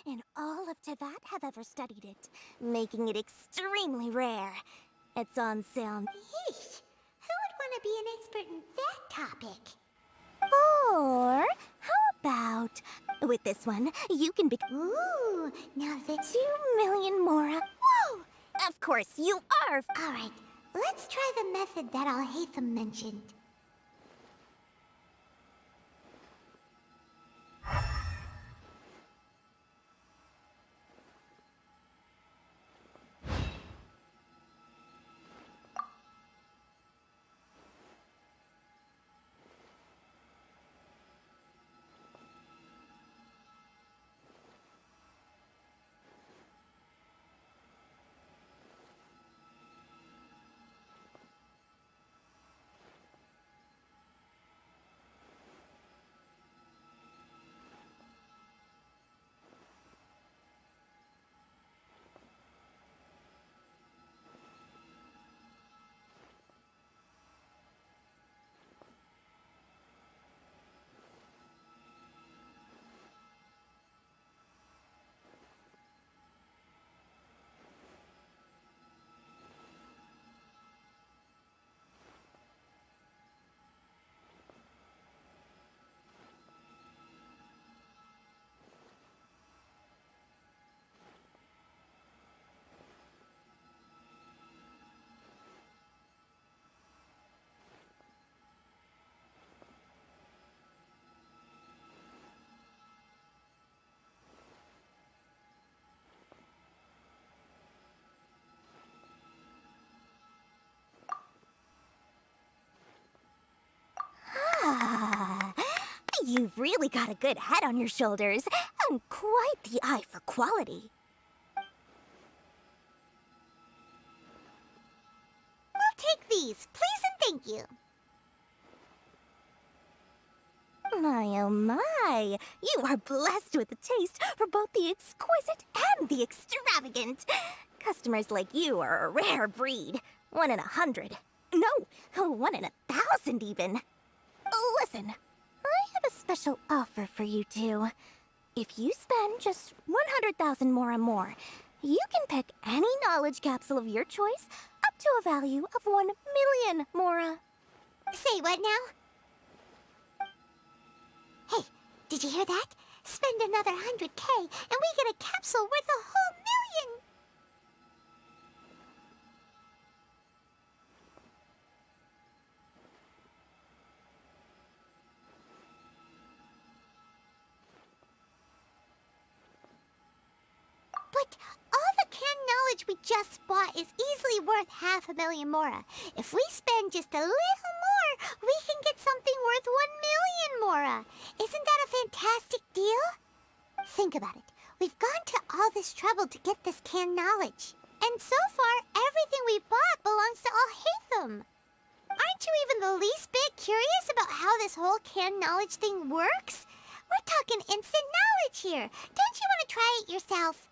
and all of Tevat have ever studied it, making it extremely rare. It's on sale. Yeesh. Who would want to be an expert in that topic? Or how about with this one, you can be Ooh, now that's 2,000,000 Mora. Whoa! Of course, you are. Alright, let's try the method that Alhaitham mentioned. Ah, you've really got a good head on your shoulders and quite the eye for quality. We'll take these, please and thank you. My oh my, you are blessed with a taste for both the exquisite and the extravagant. Customers like you are a rare breed. 1 in 100. No, 1 in 1,000 even. Listen, I have a special offer for you two. If you spend just 100,000 more, you can pick any knowledge capsule of your choice up to a value of 1,000,000 Mora. Say what now? Hey, did you hear that? Spend another 100K and we get a capsule worth a whole million! But all the canned knowledge we just bought is easily worth 500,000 Mora. If we spend just a little more, we can get something worth 1,000,000 Mora. Isn't that a fantastic deal? Think about it. We've gone to all this trouble to get this canned knowledge. And so far, everything we bought belongs to Alhaitham. Aren't you even the least bit curious about how this whole canned knowledge thing works? We're talking instant knowledge here. Don't you want to try it yourself?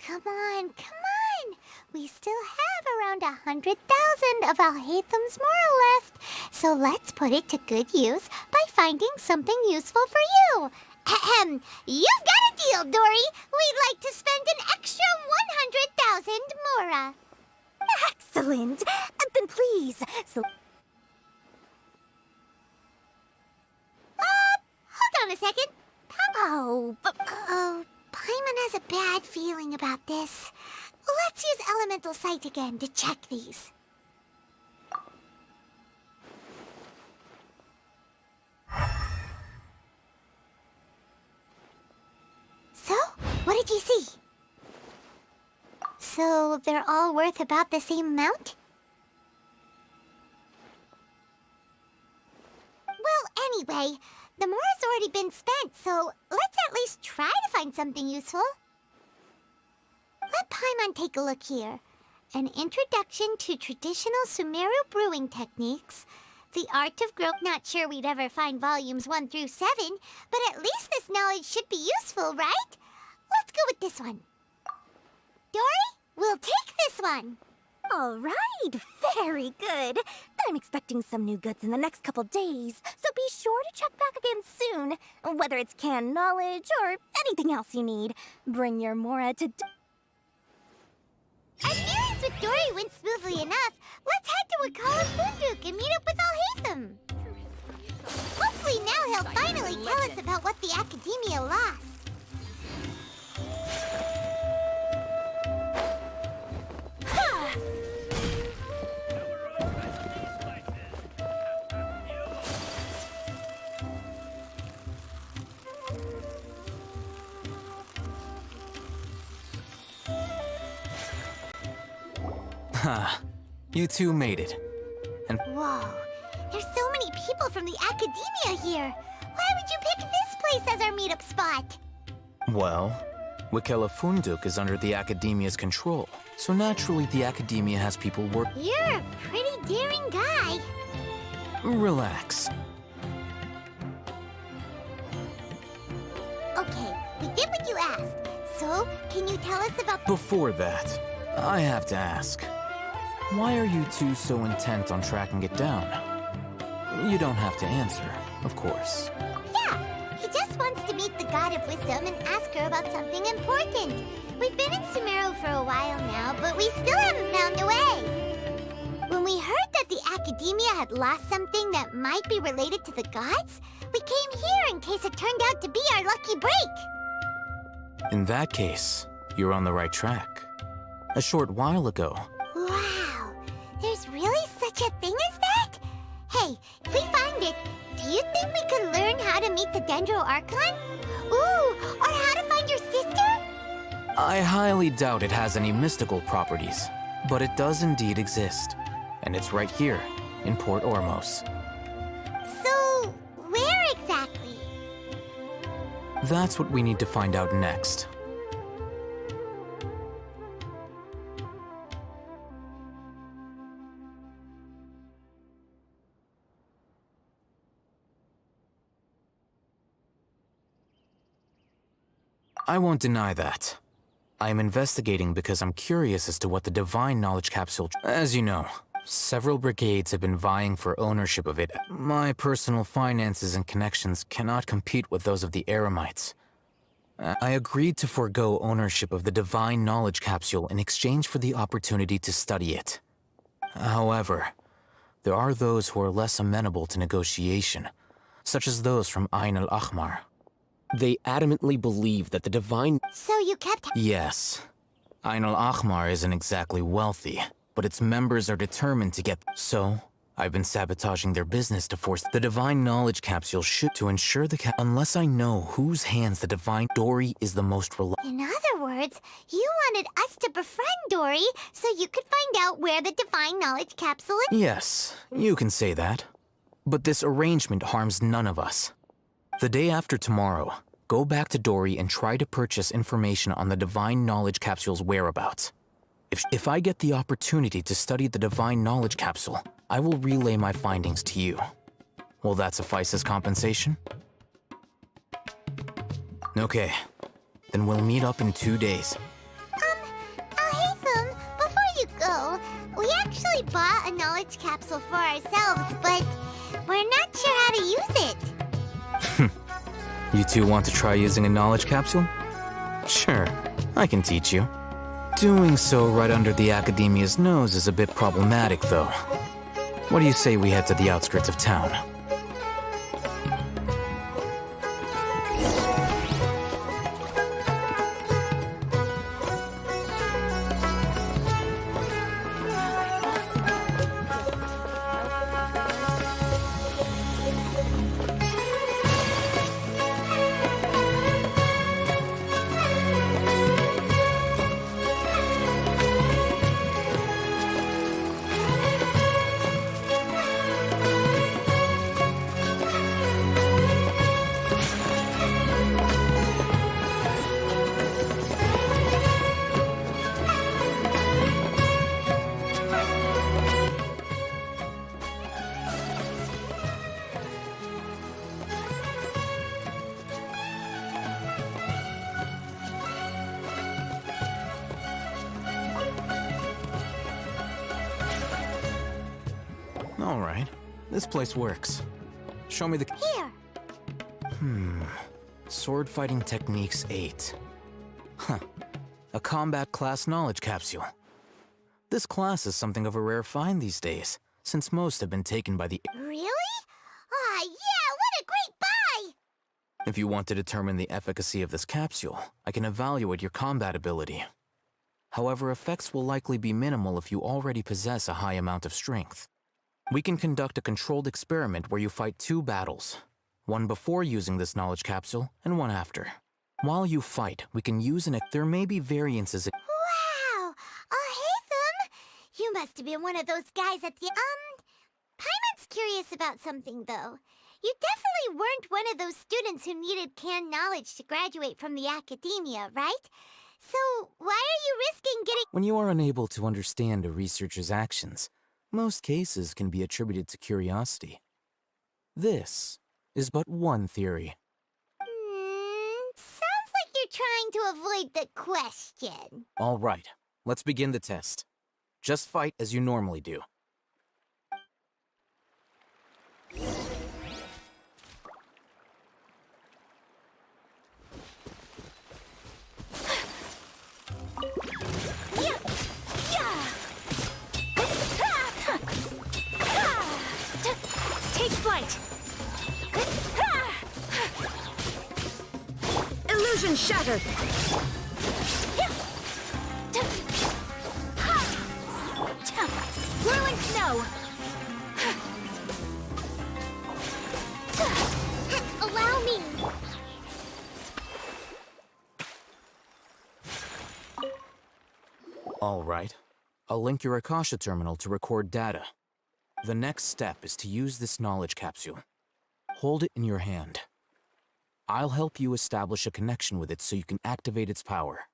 Come on, come on! We still have around 100,000 of Alhaitham's Mora left, so let's put it to good use by finding something useful for you. Ahem! You've got a deal, Dory! We'd like to spend an extra 100,000 Mora. Excellent! Then please, Hold on a second. Oh, but... Oh, Paimon has a bad feeling about this. Let's use Elemental Sight again to check these. So, what did you see? So, they're all worth about the same amount? Well, anyway, the Mora's already been spent, so let's at least try to find something useful. Let Paimon take a look here. An introduction to traditional Sumeru brewing techniques. The art of growth. Not sure we'd ever find volumes 1 through 7, but at least this knowledge should be useful, right? Let's go with this one. Dory, we'll take this one. All right, very good. I'm expecting some new goods in the next couple days, so be sure to check back again soon. Whether it's canned knowledge or anything else you need, bring your Mora to... Our dealings with Dory went smoothly enough. Let's head to Wakala Funduk and meet up with Alhaitham. Hopefully now he'll finally tell us about what the Academia lost. Ha, you two made it. And Whoa, there's so many people from the Academia here. Why would you pick this place as our meetup spot? well, Wakela Funduk is under the Academia's control, so naturally the Academia has people work. You're a pretty daring guy. Relax. Okay, we did what you asked. So, can you tell us about... Before that, I have to ask, why are you two so intent on tracking it down? You don't have to answer, of course. Yeah, he just wants to meet the God of Wisdom and ask her about something important. We've been in Sumeru for a while now, but we still haven't found a way. When we heard that the Academia had lost something that might be related to the gods, we came here in case it turned out to be our lucky break. In that case, you're on the right track. A short while ago, Wow, there's really such a thing as that? Hey, if we find it, do you think we could learn how to meet the Dendro Archon? Ooh, or how to find your sister? I highly doubt it has any mystical properties, but it does indeed exist. And it's right here, in Port Ormos. So, where exactly? That's what we need to find out next. I won't deny that. I am investigating because I'm curious as to what the Divine Knowledge Capsule... As you know, several brigades have been vying for ownership of it. My personal finances and connections cannot compete with those of the Eremites. I agreed to forego ownership of the Divine Knowledge Capsule in exchange for the opportunity to study it. However, there are those who are less amenable to negotiation, such as those from Ain al-Ahmar. They adamantly believe that the Divine... So you kept... Yes. Ain al-Ahmar isn't exactly wealthy, but its members are determined to get... So, I've been sabotaging their business to force the Divine Knowledge Capsule to ensure the unless I know whose hands the Divine Dory is the most reliable. In other words, you wanted us to befriend Dory so you could find out where the Divine Knowledge Capsule is? Yes, you can say that. But this arrangement harms none of us. The day after tomorrow, go back to Dory and try to purchase information on the Divine Knowledge Capsule's whereabouts. If I get the opportunity to study the Divine Knowledge Capsule, I will relay my findings to you. Will that suffice as compensation? Okay, then we'll meet up in 2 days. Alhaitham, before you go, we actually bought a knowledge capsule for ourselves, but we're not sure how to use it. You two want to try using a knowledge capsule? Sure, I can teach you. Doing so right under the Academia's nose is a bit problematic, though. What do you say we head to the outskirts of town? All right. This place works. Show me the... Here. Sword Fighting Techniques 8. Huh. A combat class knowledge capsule. This class is something of a rare find these days, since most have been taken by the... Really? Ah, yeah, what a great buy! If you want to determine the efficacy of this capsule, I can evaluate your combat ability. However, effects will likely be minimal if you already possess a high amount of strength. We can conduct a controlled experiment where you fight 2 battles, one before using this knowledge capsule and one after. While you fight, we can use there may be variances. Wow! Haytham! You must have been one of those guys at the, Paimon's curious about something, though. You definitely weren't one of those students who needed canned knowledge to graduate from the academia, right? So, why are you risking getting— When you are unable to understand a researcher's actions, most cases can be attributed to curiosity. This is but one theory. Sounds like you're trying to avoid the question. All right, let's begin the test. Just fight as you normally do. Take flight! Illusion shattered! Whirling snow! Allow me. All right. I'll link your Akasha terminal to record data. The next step is to use this knowledge capsule. Hold it in your hand. I'll help you establish a connection with it so you can activate its power.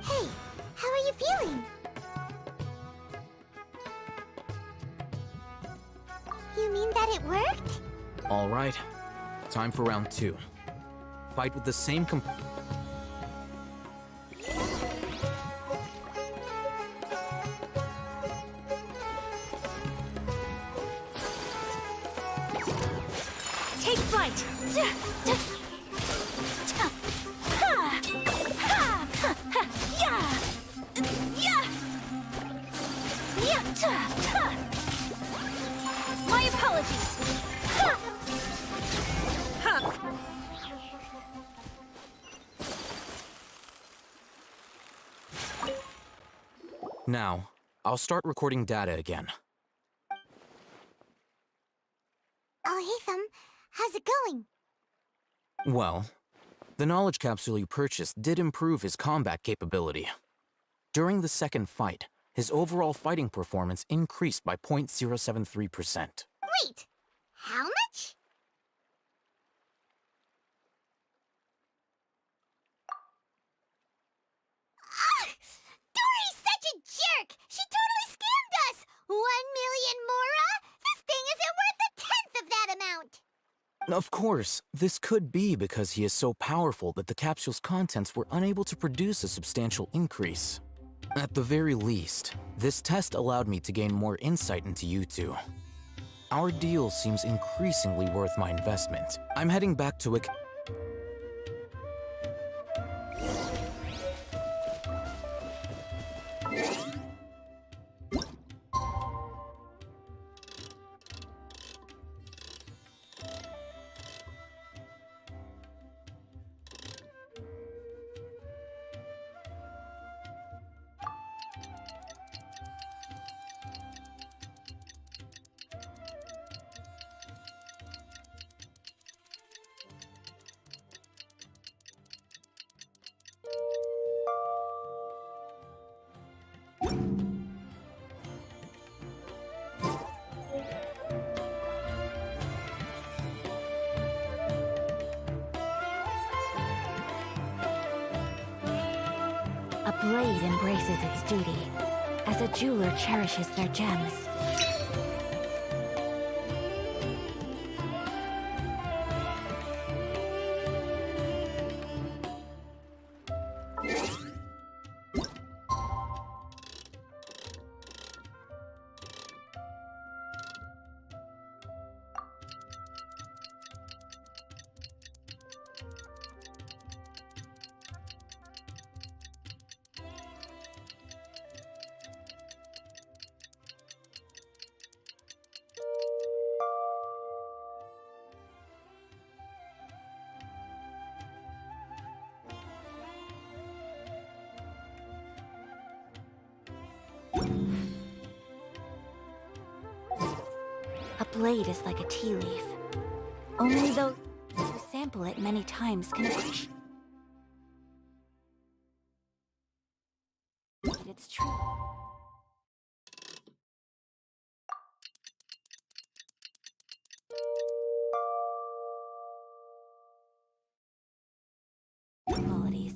Hey, how are you feeling? You mean that it worked? All right. Time for round 2. Fight with the same Take flight! My apologies! Now, I'll start recording data again. Oh, Haytham, how's it going? Well, the knowledge capsule you purchased did improve his combat capability. During the second fight, his overall fighting performance increased by 0.073%. Wait, how much? Dory's such a jerk! She totally scammed us! 1 million mora? This thing isn't worth a tenth of that amount! Of course, this could be because he is so powerful that the capsule's contents were unable to produce a substantial increase. At the very least, this test allowed me to gain more insight into you two. Our deal seems increasingly worth my investment. I'm heading back to A blade embraces its duty, as a jeweler cherishes their gems. A blade is like a tea leaf. Only those who sample it many times can appreciate its true. Qualities.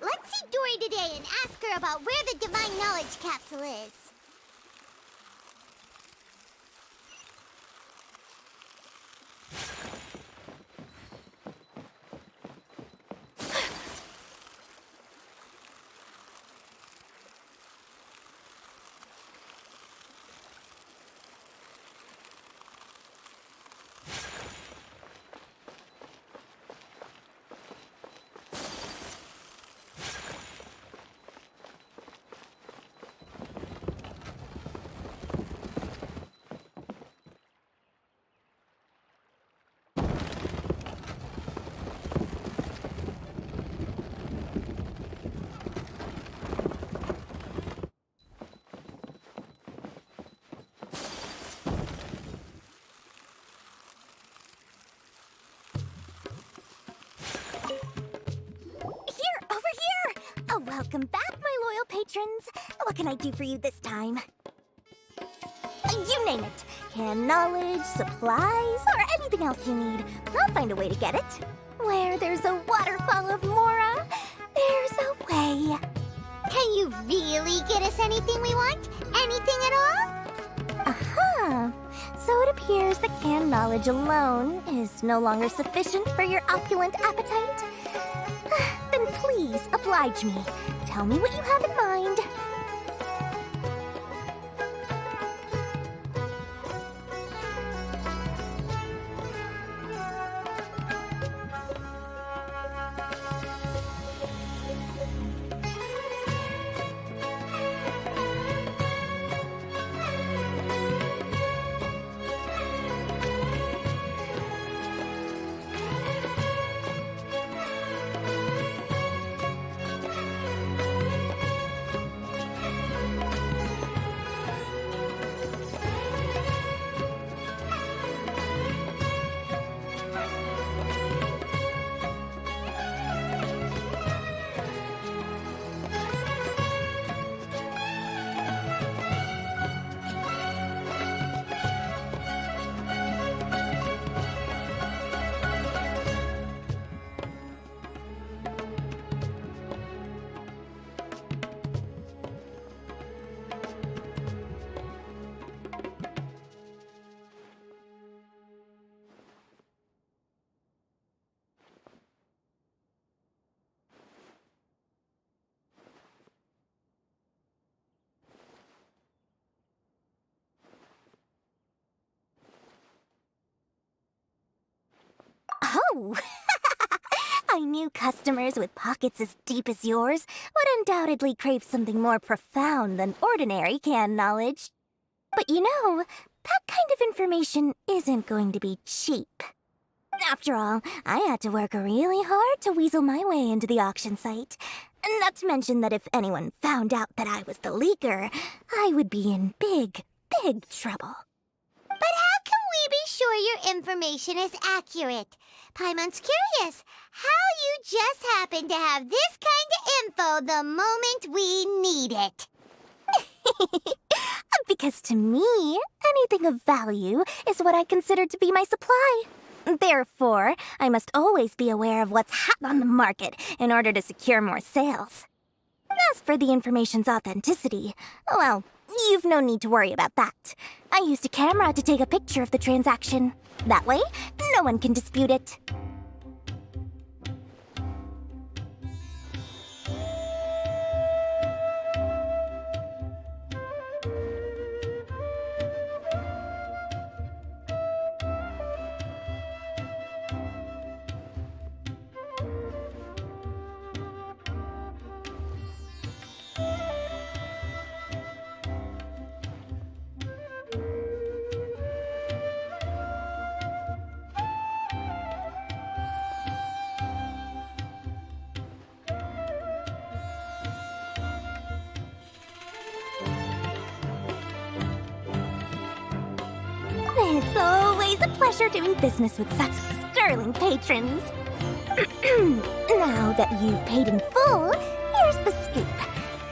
Let's see Dory today and ask her about where the Divine Knowledge Capsule is. Welcome back, my loyal patrons. What can I do for you this time? You name it. Canned knowledge, supplies, or anything else you need. I'll find a way to get it. Where there's a waterfall of Mora, there's a way. Can you really get us anything we want? Anything at all? Uh-huh. So it appears that canned knowledge alone is no longer sufficient for your opulent appetite. Then please oblige me. Tell me what you have in mind. Oh! I knew customers with pockets as deep as yours would undoubtedly crave something more profound than ordinary canned knowledge. But you know, that kind of information isn't going to be cheap. After all, I had to work really hard to weasel my way into the auction site. Not to mention that if anyone found out that I was the leaker, I would be in big, big trouble. But how can we be sure your information is accurate? Paimon's curious how you just happen to have this kind of info the moment we need it. Because to me, anything of value is what I consider to be my supply. Therefore, I must always be aware of what's hot on the market in order to secure more sales. As for the information's authenticity, well, you've no need to worry about that. I used a camera to take a picture of the transaction. That way, no one can dispute it. It's always a pleasure doing business with such sterling patrons. Now that you've paid in full, here's the scoop.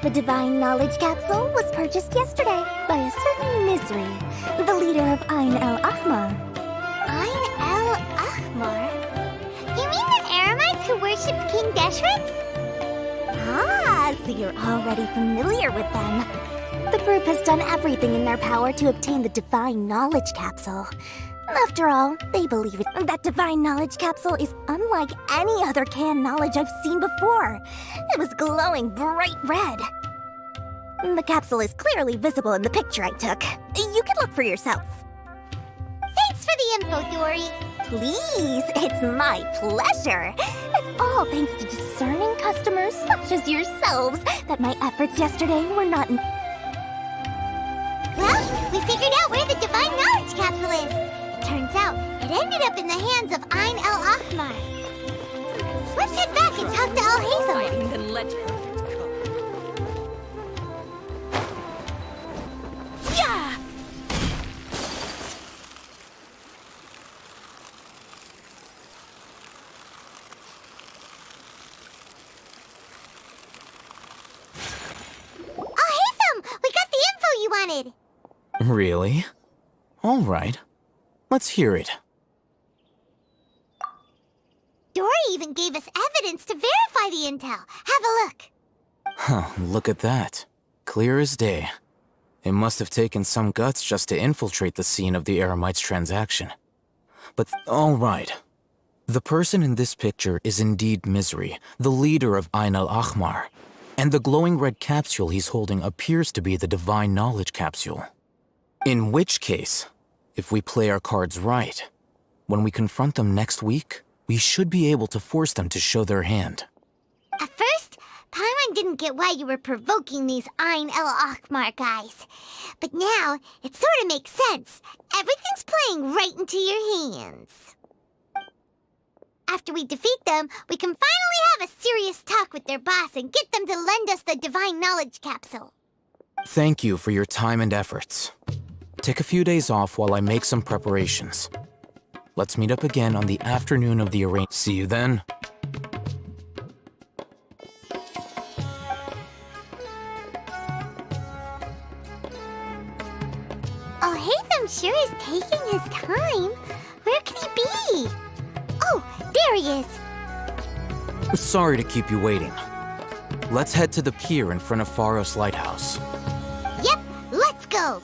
The Divine Knowledge Capsule was purchased yesterday by a certain Misery, the leader of Ain el-Ahmar. Ain el-Ahmar? You mean the Eremites who worshipped King Deshret? Ah, so you're already familiar with them. The group has done everything in their power to obtain the Divine Knowledge Capsule. After all, they believe that Divine Knowledge Capsule is unlike any other canned knowledge I've seen before. It was glowing bright red. The capsule is clearly visible in the picture I took. You can look for yourself. Thanks for the info, Dory. Please, it's my pleasure. It's all thanks to discerning customers such as yourselves that my efforts yesterday were not in... Well, we figured out where the Divine Knowledge Capsule is. It turns out it ended up in the hands of Ain el-Ahmar. Let's head back and talk to Al-Haytham. Exciting the legend. Yeah! Al-Haytham, we got the info you wanted. Really? All right. Let's hear it. Dory even gave us evidence to verify the intel. Have a look. Huh, look at that. Clear as day. It must have taken some guts just to infiltrate the scene of the Eremites' transaction. But, all right. The person in this picture is indeed Misery, the leader of Ain el-Ahmar. And the glowing red capsule he's holding appears to be the Divine Knowledge Capsule. In which case, if we play our cards right, when we confront them next week, we should be able to force them to show their hand. At first, Paimon didn't get why you were provoking these Ain el-Ahmar guys. But now, it sort of makes sense. Everything's playing right into your hands. After we defeat them, we can finally have a serious talk with their boss and get them to lend us the Divine Knowledge Capsule. Thank you for your time and efforts. Take a few days off while I make some preparations. Let's meet up again on the afternoon of the arrangement. See you then. Al-Haytham sure is taking his time. Where can he be? Oh, there he is. Sorry to keep you waiting. Let's head to the pier in front of Faros Lighthouse. Yep, let's go.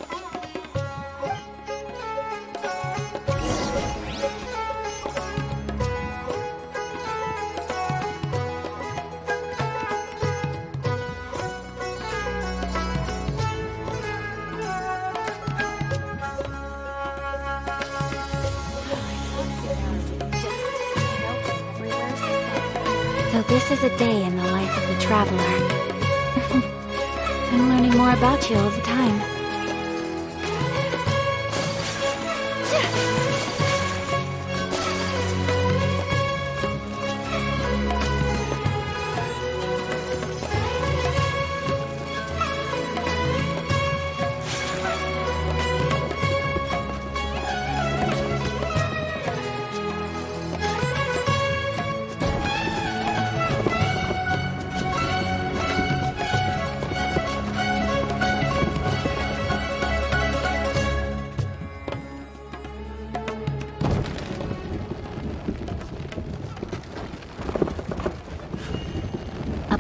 So this is a day in the life of a traveler. I'm learning more about you all the time.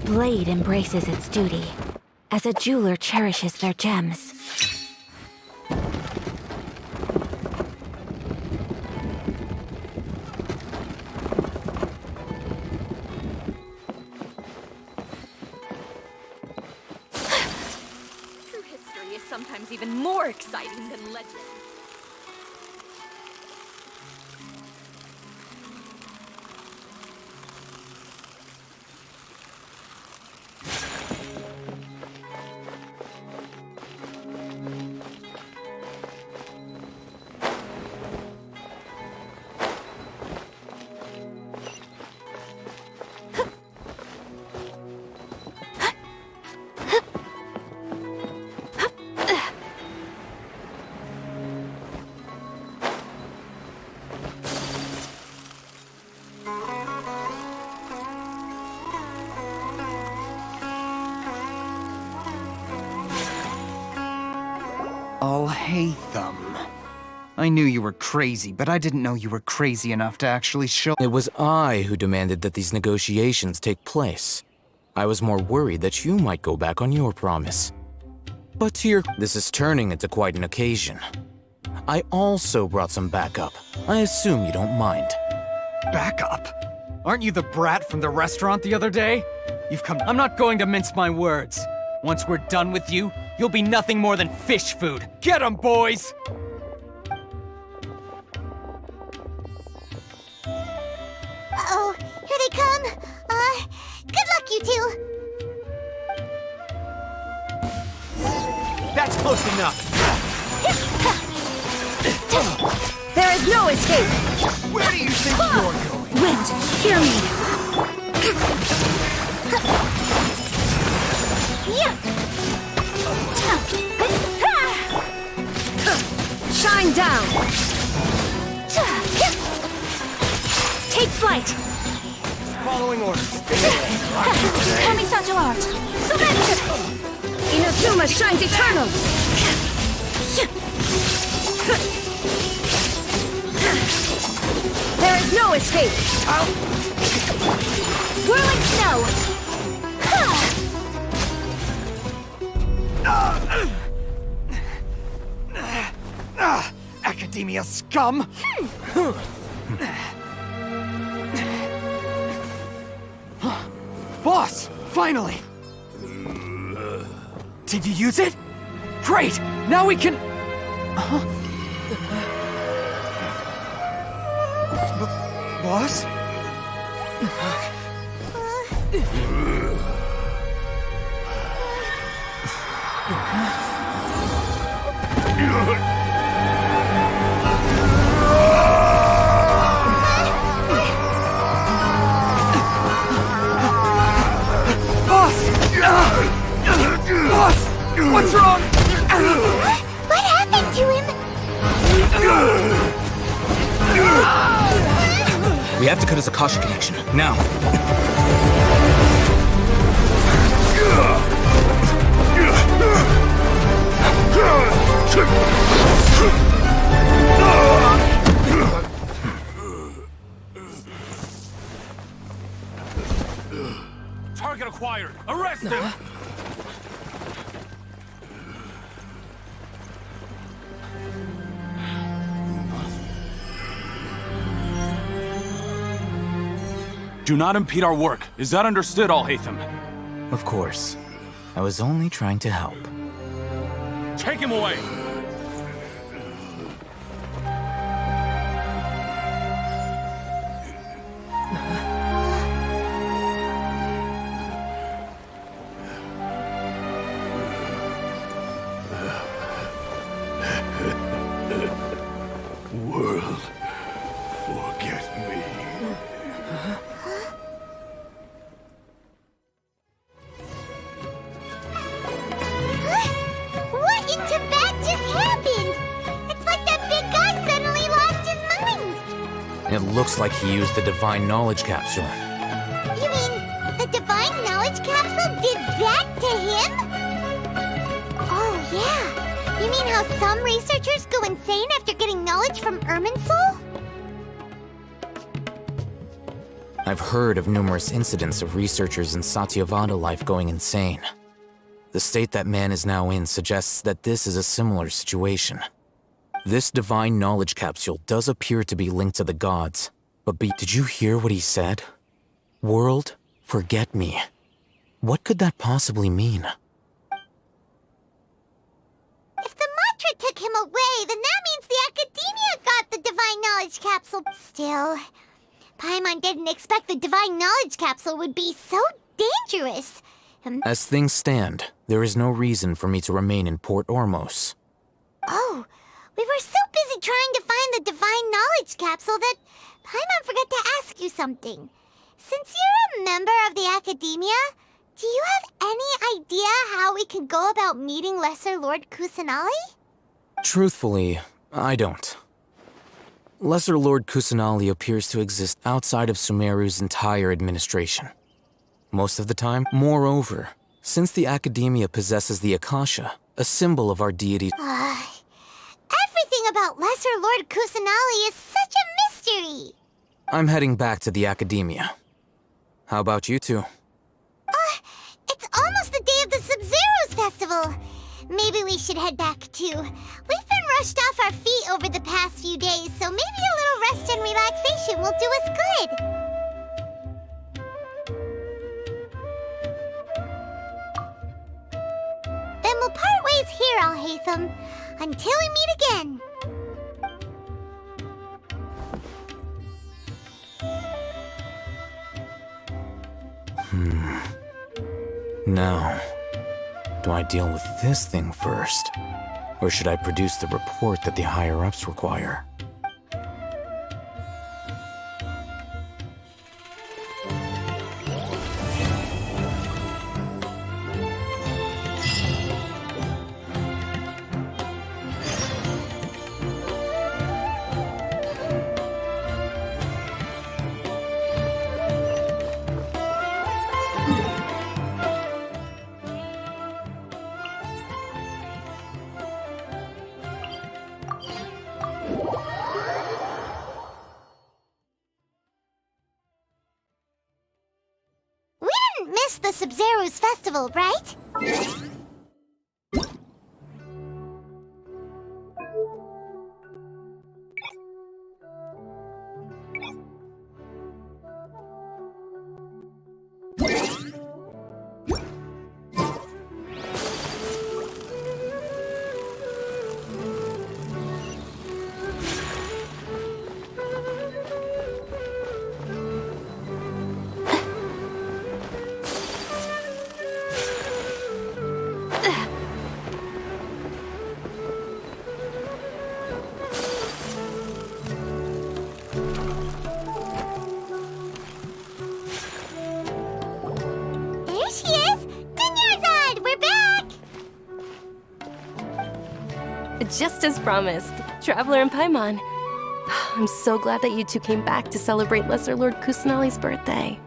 blade embraces its duty, as a jeweler cherishes their gems. True history is sometimes even more exciting than legend. I'll hate them. I knew you were crazy, but I didn't know you were crazy enough to actually show— It was I who demanded that these negotiations take place. I was more worried that you might go back on your promise. But this is turning into quite an occasion. I also brought some backup. I assume you don't mind. Backup? Aren't you the brat from the restaurant the other day? You've come— I'm not going to mince my words. Once we're done with you, you'll be nothing more than fish food. Get 'em, boys! Uh-oh, here they come. Good luck, you two. That's close enough. There is no escape! Where do you think you're going? Wind, hear me! Shine down! Take flight! Following orders. Kami Santo Art! Surrender! Inazuma shines eternal! There is no escape! Whirling snow! Academia scum! Boss! Finally! Did you use it? Great! Now we can— Boss? Boss! What's wrong? What happened to him? We have to cut his Akasha connection, now. Target acquired! Arrest him! Do not impede our work. Is that understood, Al-Haytham? Of course. I was only trying to help. Take him away! World, forget me. What in Tibet just happened? It's like that big guy suddenly lost his mind. It looks like he used the Divine Knowledge Capsule. You mean the Divine Knowledge Capsule did that to him? Oh, yeah. You mean how some researchers go insane after getting knowledge from Irminsul? I've heard of numerous incidents of researchers in Satyavada life going insane. The state that man is now in suggests that this is a similar situation. This divine knowledge capsule does appear to be linked to the gods, but did you hear what he said? World, forget me. What could that possibly mean? If the mantra took him away, then that means the Academia got the Divine Knowledge Capsule. Still, Paimon didn't expect the Divine Knowledge Capsule would be so dangerous. As things stand, there is no reason for me to remain in Port Ormos. Oh, we were so busy trying to find the Divine Knowledge Capsule that Paimon forgot to ask you something. Since you're a member of the Academia, do you have any idea how we can go about meeting Lesser Lord Kusanali? Truthfully, I don't. Lesser Lord Kusanali appears to exist outside of Sumeru's entire administration. Most of the time, moreover, since the Academia possesses the Akasha, a symbol of our deity. Everything about Lesser Lord Kusanali is such a mystery! I'm heading back to the Academia. How about you two? It's almost the day of the Sub-Zero's festival. Maybe we should head back too. We've been rushed off our feet over the past few days, so maybe a little rest and relaxation will do us good. Then we'll part ways here, Alhaitham, until we meet again. Now, do I deal with this thing first? Or should I produce the report that the higher-ups require? Miss the Sub-Zero's festival, right? Just as promised, Traveler and Paimon. I'm so glad that you two came back to celebrate Lesser Lord Kusanali's birthday.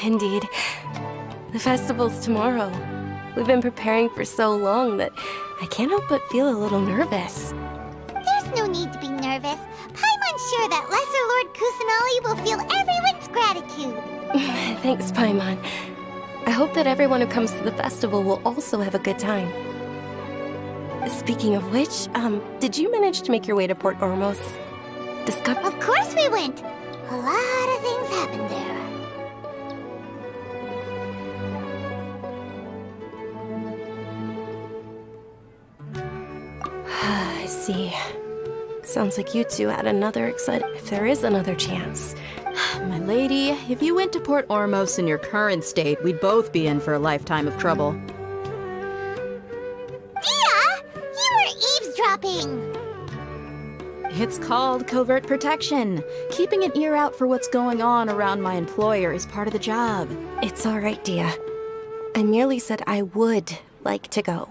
Indeed. The festival's tomorrow. We've been preparing for so long that I can't help but feel a little nervous. There's no need to be nervous. Paimon's sure that Lesser Lord Kusanali will feel everyone's gratitude. Thanks, Paimon. I hope that everyone who comes to the festival will also have a good time. Speaking of which, did you manage to make your way to Port Ormos? Of course we went! A lot of things happened there. I see. Sounds like you two had another if there is another chance. My lady, if you went to Port Ormos in your current state, we'd both be in for a lifetime of trouble. It's called covert protection. Keeping an ear out for what's going on around my employer is part of the job. It's all right, Dia. I merely said I would like to go.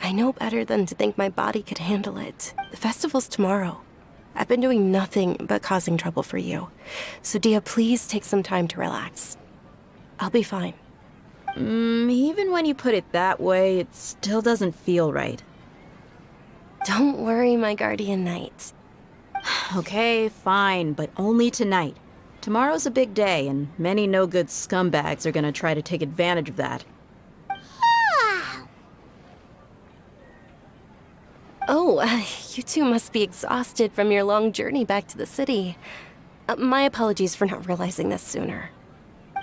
I know better than to think my body could handle it. The festival's tomorrow. I've been doing nothing but causing trouble for you. So Dia, please take some time to relax. I'll be fine. Even when you put it that way, it still doesn't feel right. Don't worry, my guardian knight. Okay, fine, but only tonight. Tomorrow's a big day, and many no-good scumbags are gonna try to take advantage of that. Ah, Oh, you two must be exhausted from your long journey back to the city. My apologies for not realizing this sooner.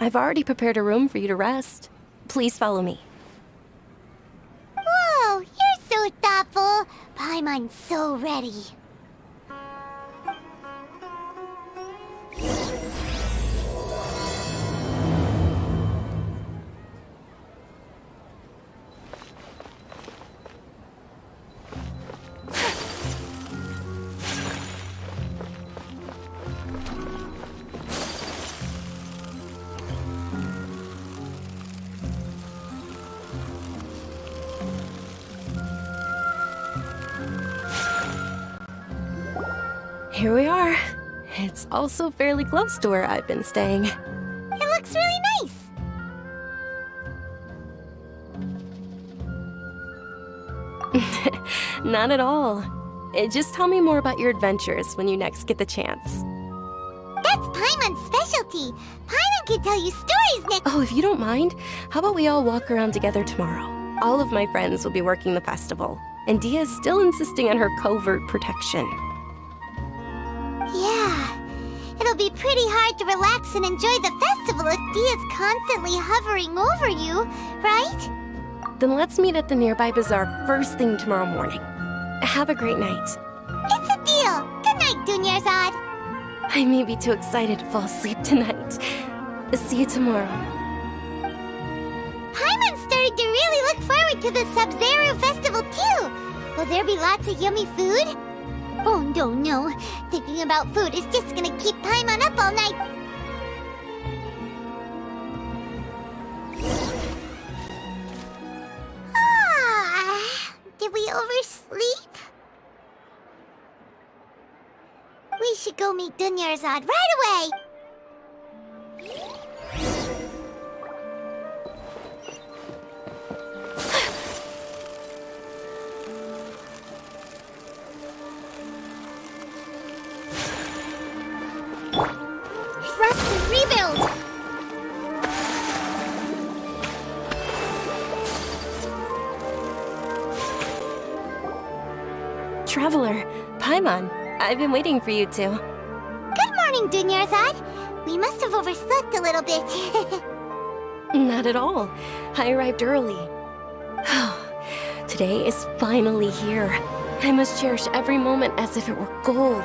I've already prepared a room for you to rest. Please follow me. whoa, you're so thoughtful. Paimon's so ready. Here we are. It's also fairly close to where I've been staying. It looks really nice. Not at all. Just tell me more about your adventures when you next get the chance. That's Paimon's specialty. Paimon can tell you stories next. Oh, if you don't mind, how about we all walk around together tomorrow? All of my friends will be working the festival, and Dia's still insisting on her covert protection. Yeah. It'll be pretty hard to relax and enjoy the festival if Dia's constantly hovering over you, right? Then let's meet at the nearby bazaar first thing tomorrow morning. Have a great night. It's a deal. Good night, Dunyarzad. I may be too excited to fall asleep tonight. See you tomorrow. Paimon's starting to really look forward to the Sub-Zero festival too. Will there be lots of yummy food? Oh no. Thinking about food is just gonna keep Paimon up all night. Did we oversleep? We should go meet Dunyarzad right away. Rest and rebuild. Traveler, Paimon, I've been waiting for you two. Good morning, Dunyarzad. We must have overslept a little bit. Not at all. I arrived early. Today is finally here. I must cherish every moment as if it were gold.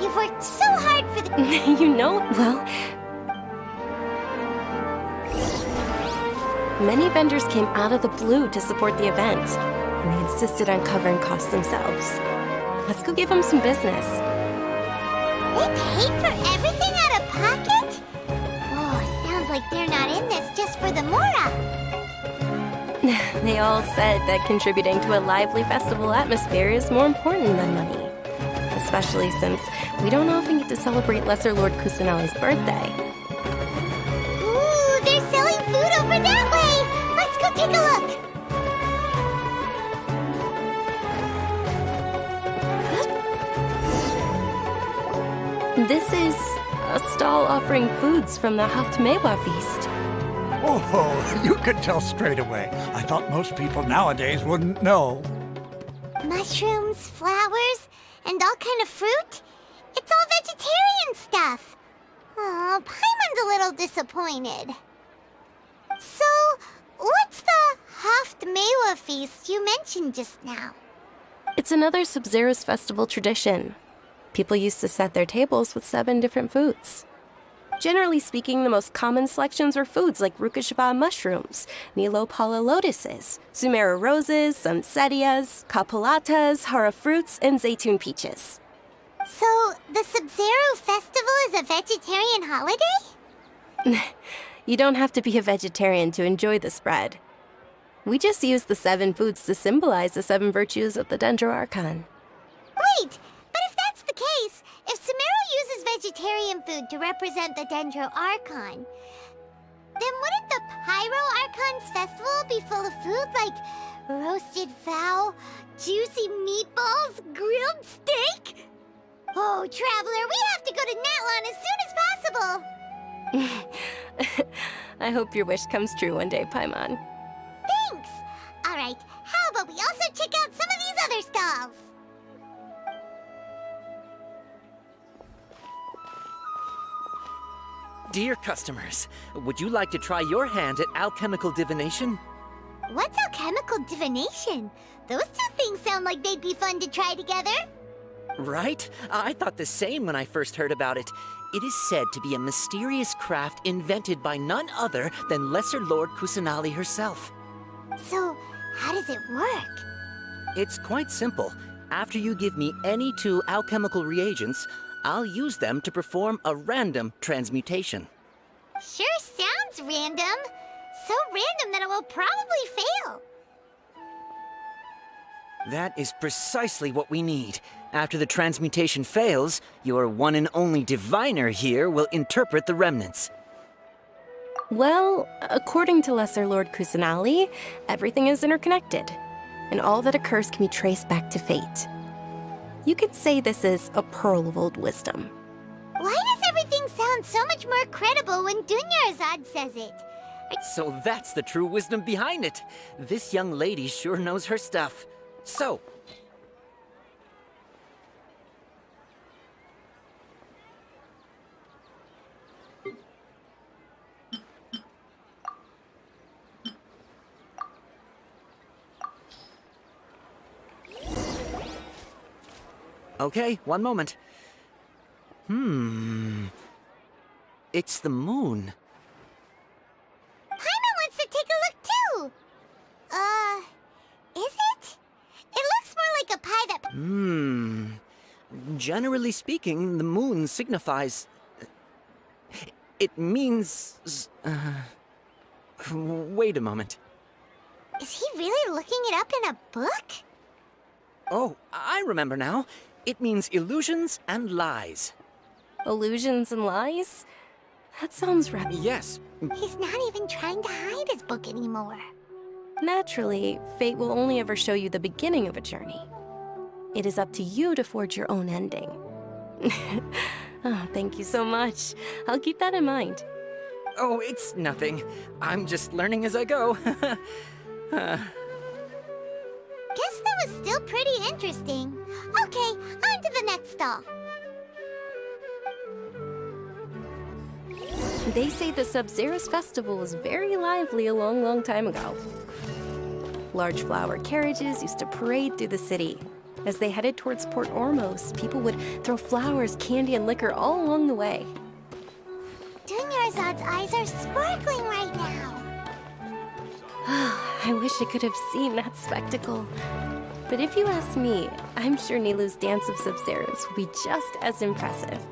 You've worked so hard for the... You know, well... Many vendors came out of the blue to support the event, and they insisted on covering costs themselves. Let's go give them some business. They paid for everything out of pocket? Oh, sounds like they're not in this just for the Mora. They all said that contributing to a lively festival atmosphere is more important than money. Especially since we don't often get to celebrate Lesser Lord Kusanali's birthday. Ooh, they're selling food over that way! Let's go take a look! This is a stall offering foods from the Haftmewa feast. Oh, you could tell straight away. I thought most people nowadays wouldn't know. Mushrooms, flowers, and all kind of fruit? It's all vegetarian stuff. Oh, Paimon's a little disappointed. So, what's the Haftmewa feast you mentioned just now? It's another Sub-Zero's festival tradition. People used to set their tables with 7 different foods. Generally speaking, the most common selections were foods like Rukashava mushrooms, Nilopala lotuses, Sumera roses, Sunsetias, Kapulatas, Hara fruits, and Zaytun peaches. So, the Sub-Zero festival is a vegetarian holiday? You don't have to be a vegetarian to enjoy the spread. We just use the 7 foods to symbolize the 7 virtues of the Dendro Archon. Wait, but if that's the case, if Sumero uses vegetarian food to represent the Dendro Archon, then wouldn't the Pyro Archon's festival be full of food like roasted fowl, juicy meatballs, grilled steak? Oh, Traveler, we have to go to Natlan as soon as possible! I hope your wish comes true one day, Paimon. Thanks! Alright, how about we also check out some of these other stalls? Dear customers, would you like to try your hand at alchemical divination? What's alchemical divination? Those two things sound like they'd be fun to try together. Right? I thought the same when I first heard about it. It is said to be a mysterious craft invented by none other than Lesser Lord Kusanali herself. So, how does it work? It's quite simple. After you give me any 2 alchemical reagents, I'll use them to perform a random transmutation. Sure sounds random. So random that it will probably fail. That is precisely what we need. After the transmutation fails, your one and only diviner here will interpret the remnants. Well, according to Lesser Lord Kusanali, everything is interconnected, and all that occurs can be traced back to fate. You could say this is a pearl of old wisdom. Why does everything sound so much more credible when Dunyarzad says it? So that's the true wisdom behind it. This young lady sure knows her stuff. So, okay, one moment. It's the moon. Paimon wants to take a look too. Is it? It looks more like a pie that... Generally speaking, the moon signifies... It means... Wait a moment. Is he really looking it up in a book? Oh, I remember now. It means illusions and lies. Illusions and lies? That sounds Yes. He's not even trying to hide his book anymore. Naturally, fate will only ever show you the beginning of a journey. It is up to you to forge your own ending. Oh, thank you so much. I'll keep that in mind. Oh, it's nothing. I'm just learning as I go. Guess that was still pretty interesting. Okay, on to the next stall. They say the Sub-Zerus festival was very lively a long time ago. Large flower carriages used to parade through the city. As they headed towards Port Ormos, people would throw flowers, candy, and liquor all along the way. Dunyarzad's eyes are sparkling right now. I wish I could have seen that spectacle. But if you ask me, I'm sure Nilu's dance of Sub-Zerus will be just as impressive.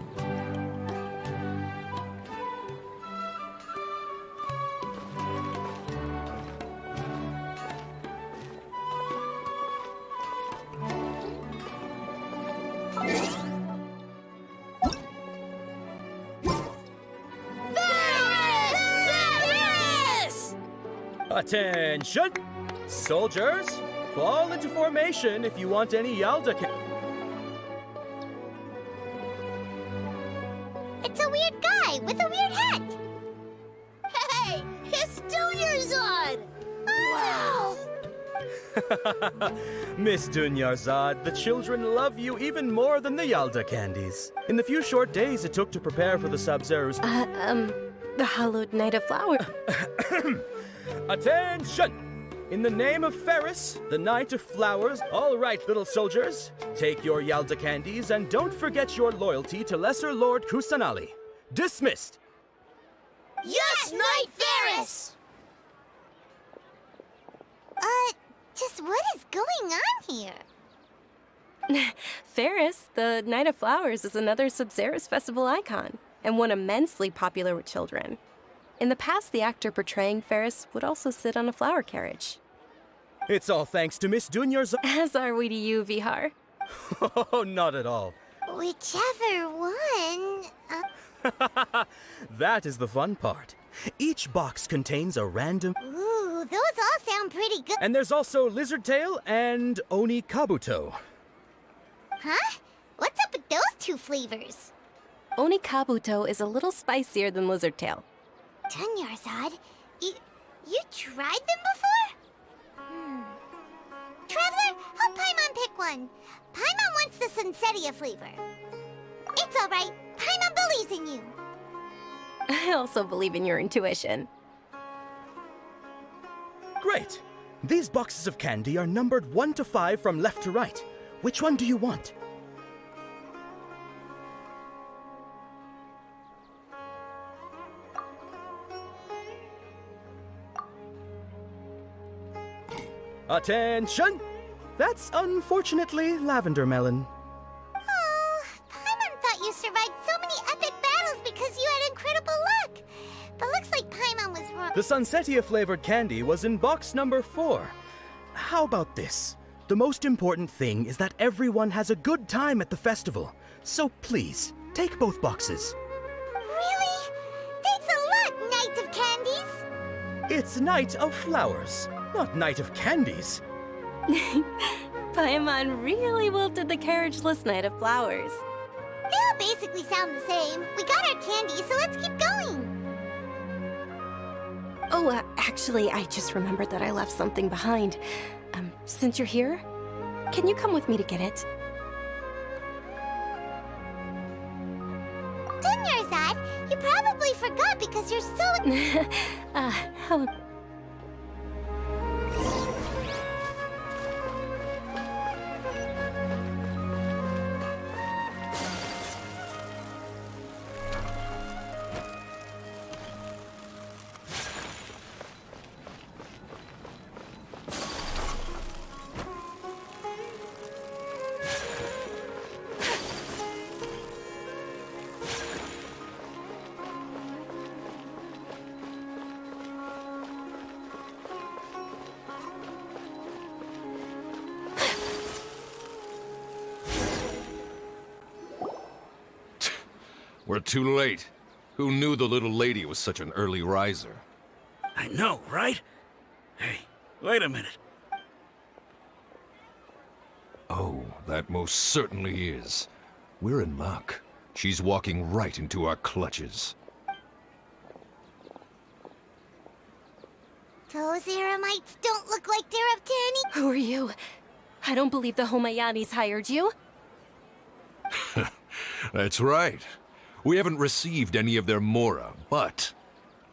Attention! Soldiers, fall into formation if you want any Yalda It's a weird guy with a weird hat. Hey, it's Dunyarzad! Wow! Miss Dunyarzad, the children love you even more than the Yalda candies. In the few short days it took to prepare for the Sub-Zerus... The hallowed night of flowers. Attention! In the name of Ferris, the Knight of Flowers, all right, little soldiers, take your Yalda candies and don't forget your loyalty to Lesser Lord Kusanali. Dismissed! Yes, Knight Ferris! Just what is going on here? Ferris, the Night of Flowers, is another Sub-Zerus festival icon, and one immensely popular with children. In the past, the actor portraying Ferris would also sit on a flower carriage. It's all thanks to Miss Dunyarzad. As are we to you, Vihar. Oh, not at all. Whichever one... That is the fun part. Each box contains a random... Ooh, those all sound pretty good. And there's also Lizard Tail and Oni Kabuto. Huh? What's up with those two flavors? Onikabuto is a little spicier than lizard tail. Dunyarzad, you tried them before? Traveler, help Paimon pick one. Paimon wants the Sunsetia flavor. It's alright. Paimon believes in you. I also believe in your intuition. Great. These boxes of candy are numbered 1 to 5 from left to right. Which one do you want? Attention! That's unfortunately lavender melon. Oh, Paimon thought you survived so many epic battles because you had incredible luck. But looks like Paimon was wrong. The Sunsetia flavored candy was in box number 4. How about this? The most important thing is that everyone has a good time at the festival. So please, take both boxes. Really? Thanks a lot, Knight of Candies. It's Night of Flowers, not Night of Candies. Paimon really wilted the carriageless Night of Flowers. They all basically sound the same. We got our candy, so let's keep going. Oh, actually, I just remembered that I left something behind. Since you're here, can you come with me to get it? Dunyarzad, you probably forgot because you're so... How... We're too late. Who knew the little lady was such an early riser? I know, right? Hey, wait a minute. Oh, that most certainly is. We're in luck. She's walking right into our clutches. Those Eremites don't look like they're up to any... Who are you? I don't believe the Homayanis hired you. That's right. We haven't received any of their mora, but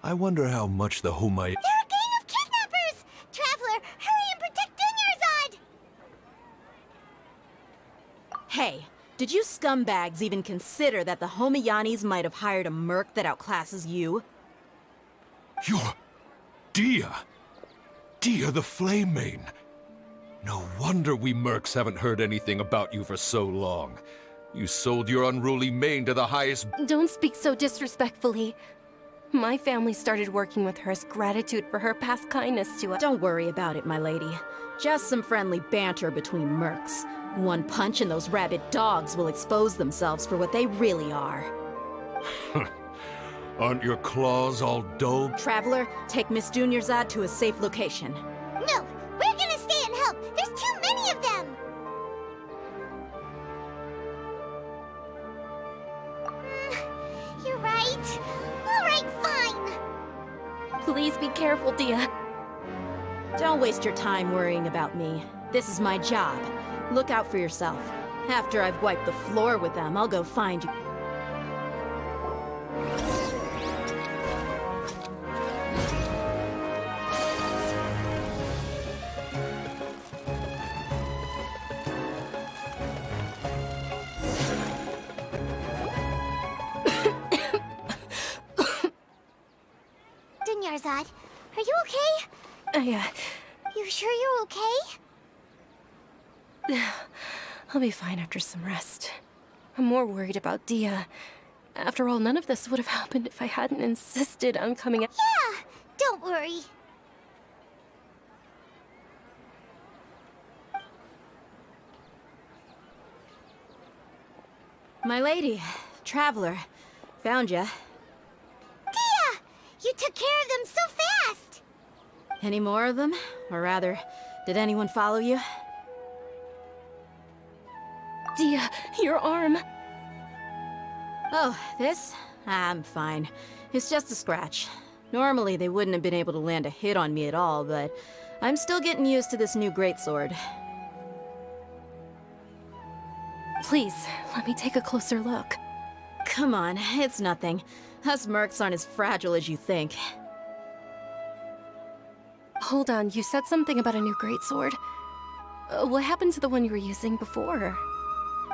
I wonder how much the Homai... They're a gang of kidnappers! Traveler, hurry and protect Dunyarzad! Hey, did you scumbags even consider that the Homayanis might have hired a merc that outclasses you? You're... Dia! Dia the Flame Mane! No wonder we mercs haven't heard anything about you for so long. You sold your unruly mane to the highest... Don't speak so disrespectfully. My family started working with her as gratitude for her past kindness to us. Don't worry about it, my lady. Just some friendly banter between mercs. One punch and those rabid dogs will expose themselves for what they really are. Aren't your claws all dull? Traveler, take Miss Dunyarzad to a safe location. No, we're gonna stay and help. There's too many of them. You're right. All right, fine. Please be careful, Dia. Don't waste your time worrying about me. This is my job. Look out for yourself. After I've wiped the floor with them, I'll go find you. Dunyarzad, are you okay? You sure you're okay? I'll be fine after some rest. I'm more worried about Dia. After all, none of this would have happened if I hadn't insisted on coming out. Yeah, don't worry. My lady, Traveler, found ya. Dia! You took care of them so fast! Any more of them? Or rather, did anyone follow you? Dia, your arm. Oh, this? I'm fine. It's just a scratch. Normally, they wouldn't have been able to land a hit on me at all, but I'm still getting used to this new greatsword. Please, let me take a closer look. Come on, it's nothing. Us mercs aren't as fragile as you think. Hold on, you said something about a new greatsword. What happened to the one you were using before?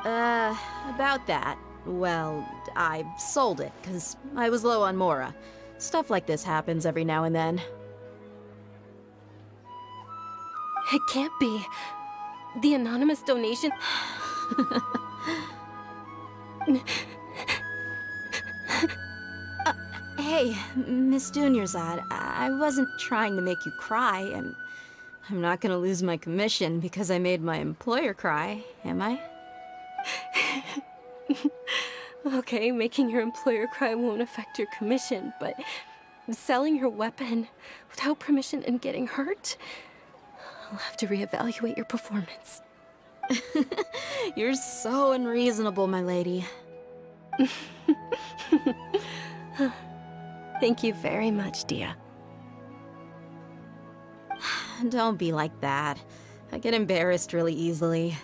About that. Well, I sold it, because I was low on Mora. Stuff like this happens every now and then. It can't be. The anonymous donation... Hey, Miss Dunyarzad, I wasn't trying to make you cry, and I'm not gonna lose my commission because I made my employer cry, am I? Okay, making your employer cry won't affect your commission, but selling your weapon without permission and getting hurt? I'll have to reevaluate your performance. You're so unreasonable, my lady. Thank you very much, Dia. Don't be like that. I get embarrassed really easily.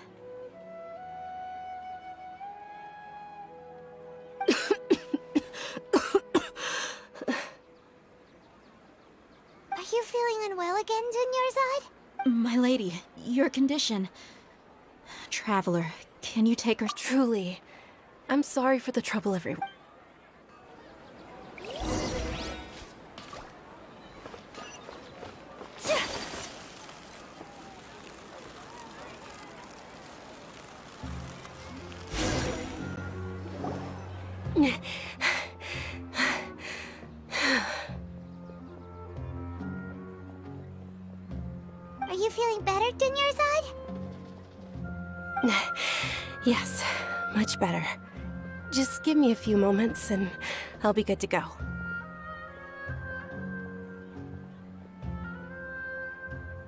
Are you feeling unwell again, Dunyarzad? My lady, your condition. Traveler, can you take her? Truly, I'm sorry for the trouble, everyone. Are you feeling better, Dunyarzad? Yes, much better. Just give me a few moments and I'll be good to go.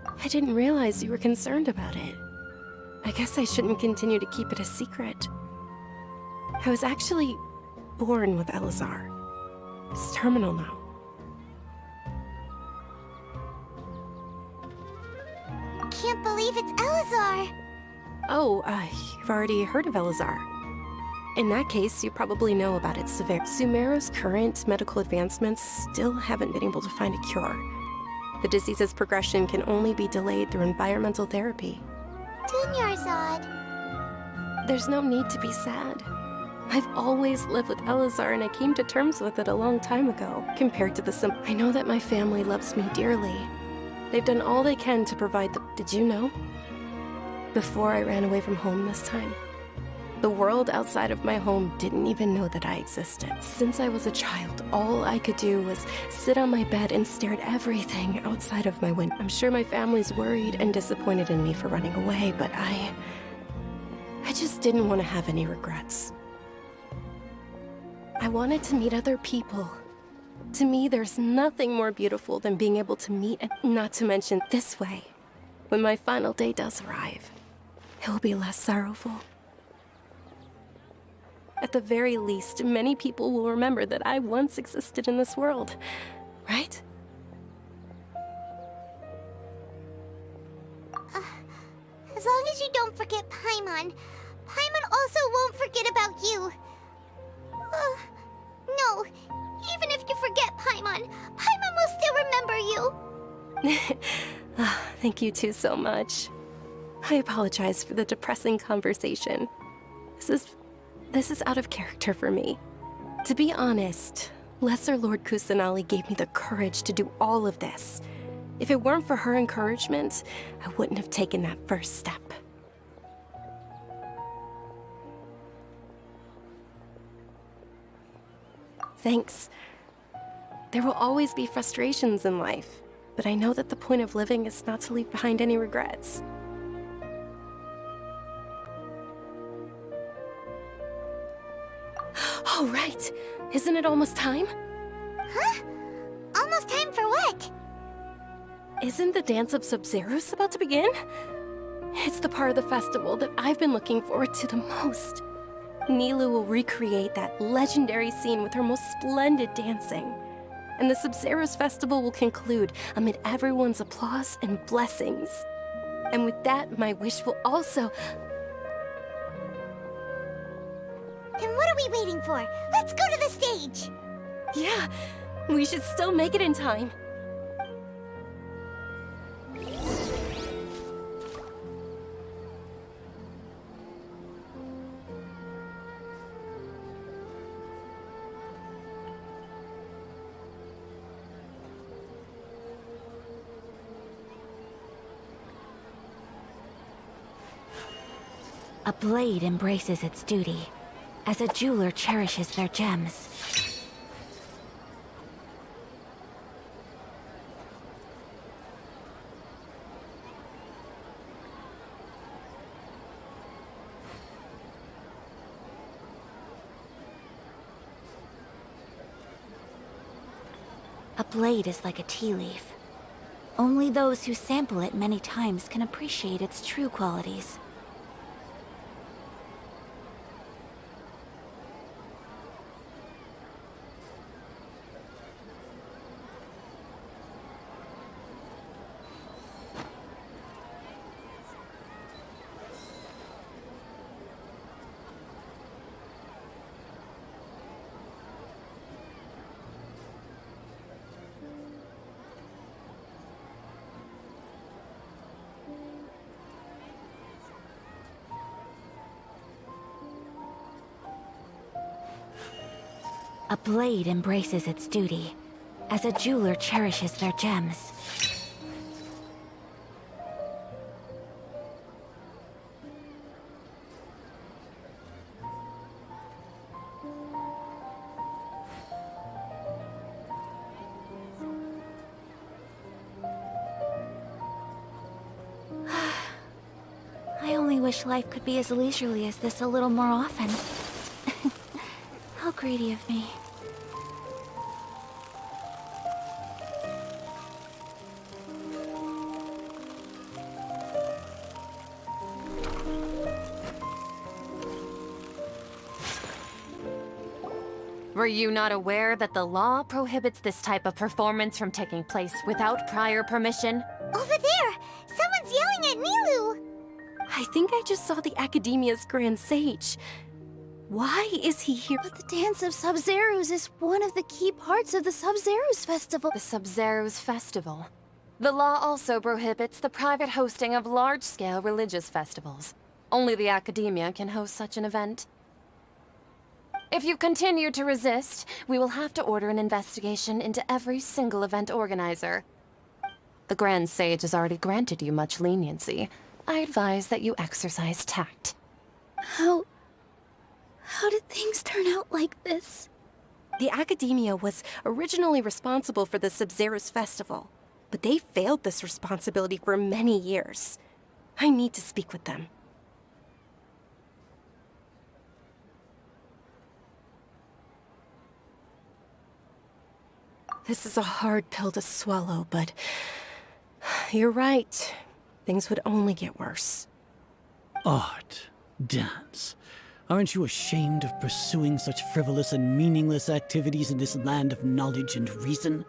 I didn't realize you were concerned about it. I guess I shouldn't continue to keep it a secret. I was actually born with Elazar. It's terminal now. Can't believe it's Elazar! Oh, you've already heard of Elazar. In that case, you probably know about its severity. Sumeru's current medical advancements still haven't been able to find a cure. The disease's progression can only be delayed through environmental therapy. Dunyarzad. There's no need to be sad. I've always lived with Elazar and I came to terms with it a long time ago. Compared to the I know that my family loves me dearly. They've done all they can to provide the... Did you know? Before I ran away from home this time, the world outside of my home didn't even know that I existed. Since I was a child, all I could do was sit on my bed and stare at everything outside of my window. I'm sure my family's worried and disappointed in me for running away, but I just didn't want to have any regrets. I wanted to meet other people. To me, there's nothing more beautiful than being able to meet, and not to mention this way. When my final day does arrive, it will be less sorrowful. At the very least, many people will remember that I once existed in this world, right? As long as you don't forget Paimon. Paimon also won't forget about you. No, even if you forget Paimon, Paimon will still remember you. Thank you two so much. I apologize for the depressing conversation. This is out of character for me. To be honest, Lesser Lord Kusanali gave me the courage to do all of this. If it weren't for her encouragement, I wouldn't have taken that first step. Thanks. There will always be frustrations in life, but I know that the point of living is not to leave behind any regrets. Oh, right. Isn't it almost time? Huh? Almost time for what? Isn't the Dance of Sub-Zeros about to begin? It's the part of the festival that I've been looking forward to the most. Nilu will recreate that legendary scene with her most splendid dancing. And the Sub-Zero's festival will conclude amid everyone's applause and blessings. And with that, my wish will also... Then what are we waiting for? Let's go to the stage! Yeah, we should still make it in time. A blade embraces its duty, as a jeweler cherishes their gems. A blade is like a tea leaf. Only those who sample it many times can appreciate its true qualities. A blade embraces its duty, as a jeweler cherishes their gems. I only wish life could be as leisurely as this a little more often. How greedy of me. Were you not aware that the law prohibits this type of performance from taking place without prior permission? Over there! Someone's yelling at Nilu! I think I just saw the Academia's Grand Sage. Why is he here? But the Dance of Sub-Zeros is one of the key parts of the Sub-Zeros Festival. The Sub-Zeros Festival. The law also prohibits the private hosting of large-scale religious festivals. Only the Academia can host such an event. If you continue to resist, we will have to order an investigation into every single event organizer. The Grand Sage has already granted you much leniency. I advise that you exercise tact. How did things turn out like this? The Academia was originally responsible for the Sub-Zeros Festival, but they failed this responsibility for many years. I need to speak with them. This is a hard pill to swallow, but you're right. Things would only get worse. Art, dance. Aren't you ashamed of pursuing such frivolous and meaningless activities in this land of knowledge and reason?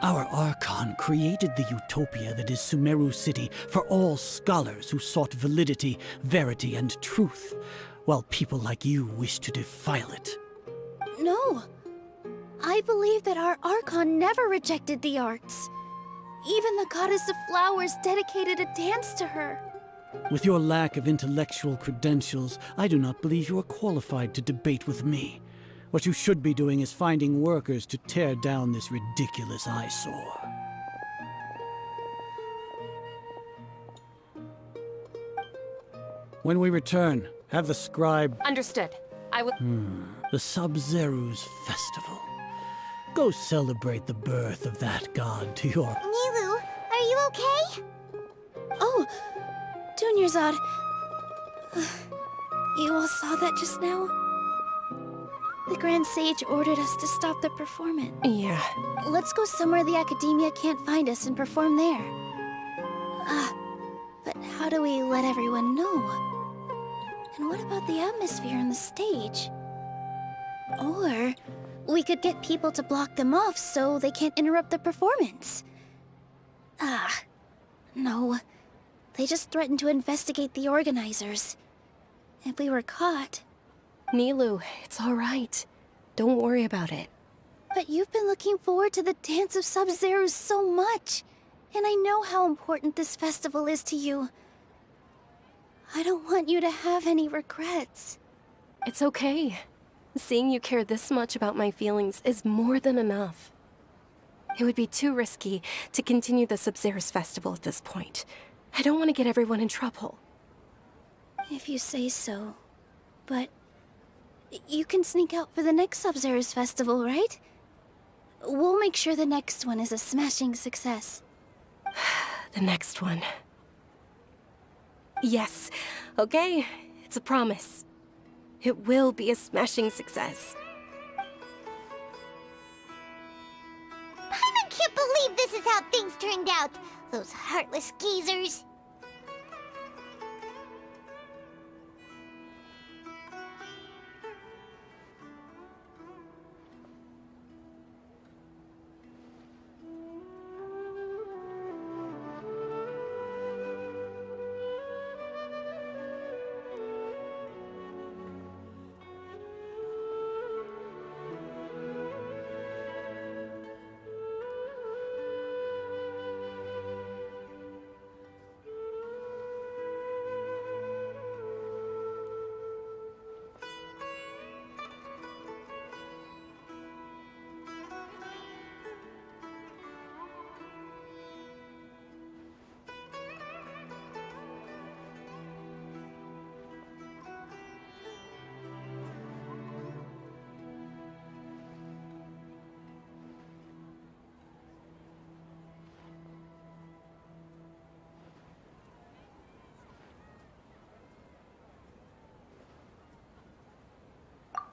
Our Archon created the utopia that is Sumeru City for all scholars who sought validity, verity, and truth, while people like you wish to defile it. No. I believe that our Archon never rejected the arts. Even the goddess of flowers dedicated a dance to her. With your lack of intellectual credentials, I do not believe you are qualified to debate with me. What you should be doing is finding workers to tear down this ridiculous eyesore. When we return, have the scribe... Understood. I will... The Sub-Zeros Festival. Go celebrate the birth of that god to your... Nilu, are you okay? Oh, Dunyarzad. You all saw that just now? The Grand Sage ordered us to stop the performance. Yeah. Let's go somewhere the Academia can't find us and perform there. But how do we let everyone know? And what about the atmosphere on the stage? Or we could get people to block them off so they can't interrupt the performance. Ah, no. They just threatened to investigate the organizers. If we were caught... Nilu, it's all right. Don't worry about it. But you've been looking forward to the Dance of Sub-Zeros so much. And I know how important this festival is to you. I don't want you to have any regrets. It's okay. Seeing you care this much about my feelings is more than enough. It would be too risky to continue the Sub-Zeros festival at this point. I don't want to get everyone in trouble. If you say so. But you can sneak out for the next Sub-Zeros festival, right? We'll make sure the next one is a smashing success. The next one. Yes. Okay, it's a promise. It will be a smashing success. I can't believe this is how things turned out. Those heartless geezers.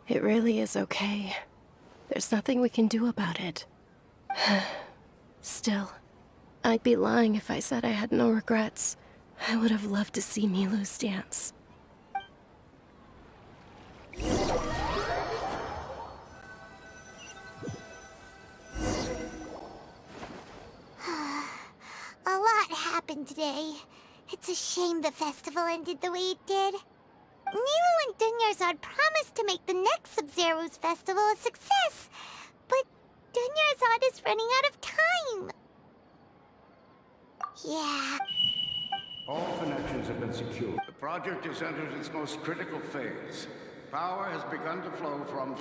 It really is okay. There's nothing we can do about it. Still, I'd be lying if I said I had no regrets. I would have loved to see Milu's dance. A lot happened today. It's a shame the festival ended the way it did. Nero and Dunyarzad promised to make the next Sub-Zeros festival a success, but Dunyarzad is running out of time. Yeah. All connections have been secured. The project has entered its most critical phase. Power has begun to flow from